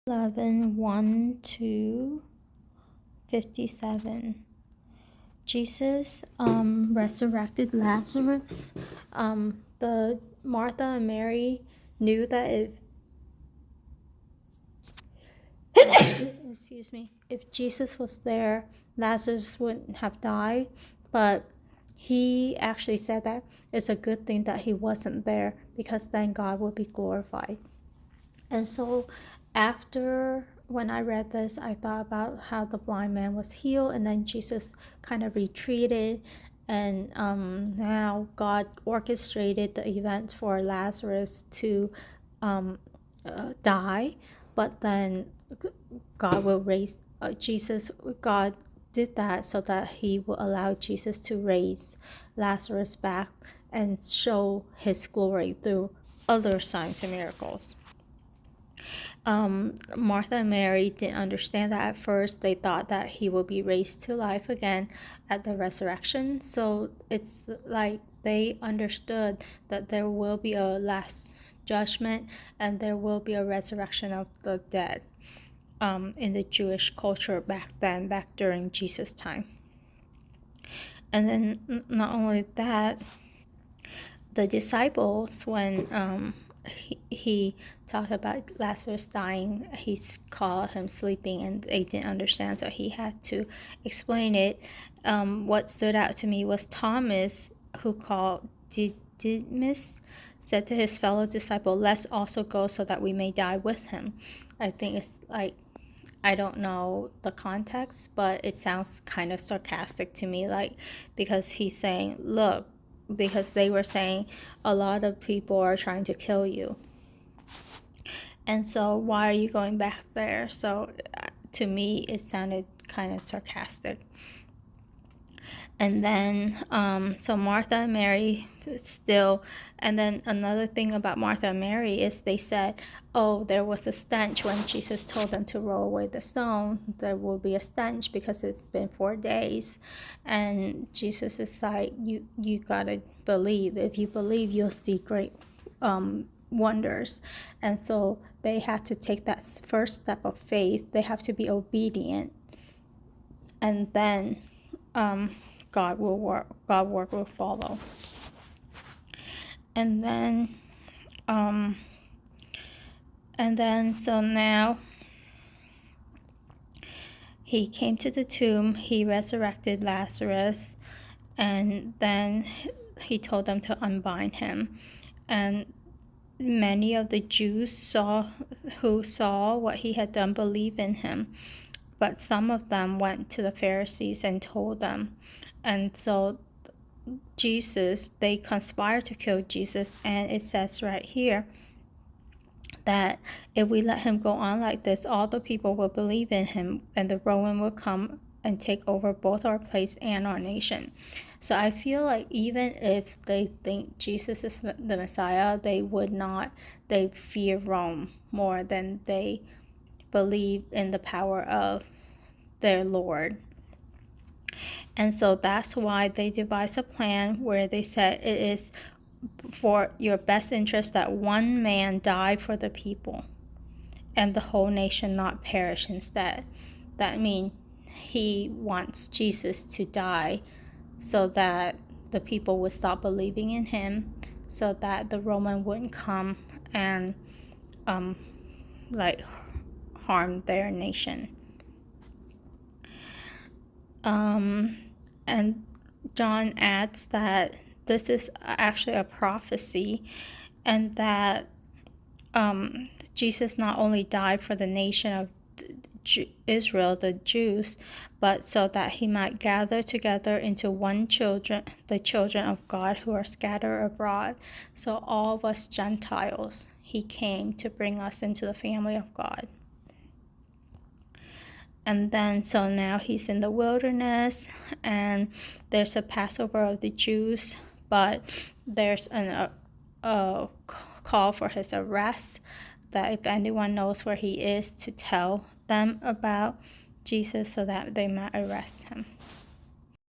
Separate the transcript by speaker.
Speaker 1: 11, 1 to 57. Jesus resurrected Lazarus. The Martha and Mary knew that if Jesus was there, Lazarus wouldn't have died. But he actually said that it's a good thing that he wasn't there, because then God would be glorified. And so after, when I read this, I thought about how the blind man was healed, and then Jesus kind of retreated, and now God orchestrated the event for Lazarus to die, but then God will raise God did that so that he will allow Jesus to raise Lazarus back and show his glory through other signs and miracles. Martha and Mary didn't understand that at first. They thought that he will be raised to life again at the resurrection. So it's like they understood that there will be a last judgment and there will be a resurrection of the dead in the Jewish culture back then, back during Jesus' time. And then not only that, the disciples, when he talked about Lazarus dying, he called him sleeping, and they didn't understand, so he had to explain it. What stood out to me was Thomas, who called Didymus, said to his fellow disciple, "Let's also go so that we may die with him." I think it's like, I don't know the context, but it sounds kind of sarcastic to me, like, because he's saying, look, because they were saying a lot of people are trying to kill you, and so why are you going back there? So to me it sounded kind of sarcastic. And then so Martha and Mary still, and then another thing about Martha and Mary is they said, oh, there was a stench when Jesus told them to roll away the stone. There will be a stench because it's been 4 days. And Jesus is like, you gotta believe. If you believe, you'll see great wonders. And so they had to take that first step of faith. They have to be obedient, and then God work will follow. And then so now he came to the tomb, he resurrected Lazarus, and then he told them to unbind him. And many of the Jews who saw what he had done believed in him, but some of them went to the Pharisees and told them. And so they conspired to kill Jesus, and it says right here that if we let him go on like this, all the people will believe in him, and the Roman will come and take over both our place and our nation. So I feel like even if they think Jesus is the Messiah, they fear Rome more than they believe in the power of their Lord. And so that's why they devised a plan where they said it is for your best interest that one man die for the people and the whole nation not perish instead. That means he wants Jesus to die so that the people would stop believing in him, so that the Roman wouldn't come and harm their nation. And John adds that this is actually a prophecy, and that Jesus not only died for the nation of Israel, the Jews, but so that he might gather together into one the children of God who are scattered abroad. So all of us Gentiles, he came to bring us into the family of God. And then so now he's in the wilderness, and there's a Passover of the Jews, but there's a call for his arrest, that if anyone knows where he is, to tell them about Jesus so that they might arrest him.